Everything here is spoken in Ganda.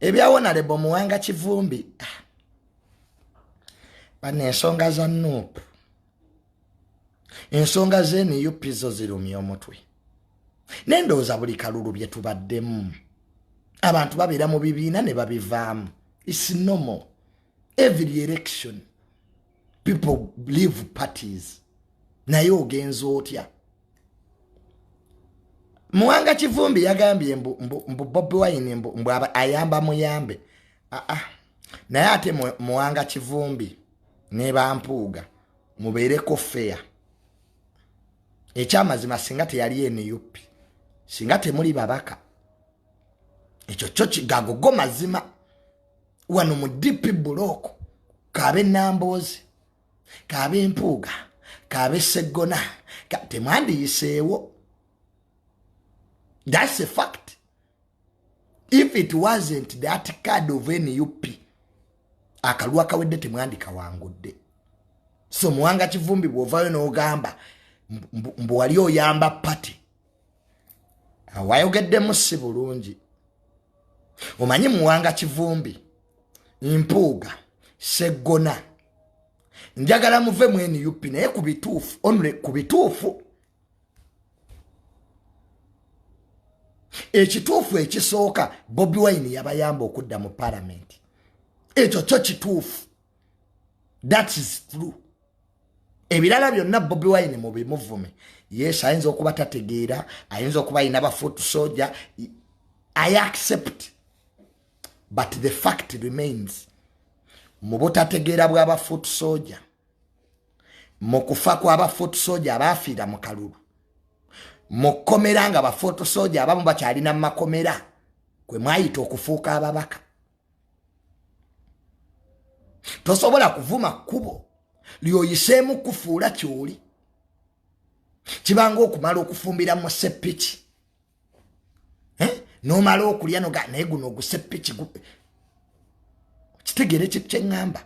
Ebyawona lebo Muwanga Kivumbi. Bane ensonga za Nuupu. Ensonga zeni yupizo zirumya omutwe. Nendowooza buli kalulu bye tubaddemu. Abantu babeera mu bibiina ne babivaamu. It's normal. Every election, people leave parties. Naye ogenza otya. Muwanga Kivumbi yagambye mbu Bobi Wine mbu ayamba muyambe. Naye ate Muwanga Kivumbi ne Bampuuga mubeereko fair. Ekyamazima singa teyali NUP. Singa temuli babaka. Ekyo kyo kigago mazima. Wano mu DP block. Kabe Namboozi. Kabe Mpuuga. Kabe Sseggona. Temwandiyiseewo. That's a fact. If it wasn't that card of NUP, akalwa kawedde temwandika wangudde. So Muwanga Kivumbi bw'ovaayo n'ogamba mbu wali oyamba party. Awayogeddemu si bulungi. Omanyi Muwanga Kivumbi, Mpuuga, Sseggona. Njagala muve mu NUP naye ku bituufu, onule ku bituufu. Ekituufu ekisooka Bobi Wine yabayamba okudda mu parliament. Ekyo kyo kituufu. That is true. Ebirala byonna Bobi Wine mu bimuvume. Yes, ayinza okuba tategeera, ayinza okuba ayina ba foot soldier. I accept. But the fact remains. Mu butategeera bw'aba foot soldier. Mu kufa kw'aba foot soldier abaafiira mu kalulu. Mukomera nga ba foot soldier abamu bakyalina mu makomera. Kwe mwayita okufuuka ababaka. Tosobola kuvuma kkubo lyoyiseemu kufuula kyoli. Kibanga okumala okufumbira mu seppiki. N'omala okulya naye guno ogusseppiki. Kitegere kyeŋŋamba.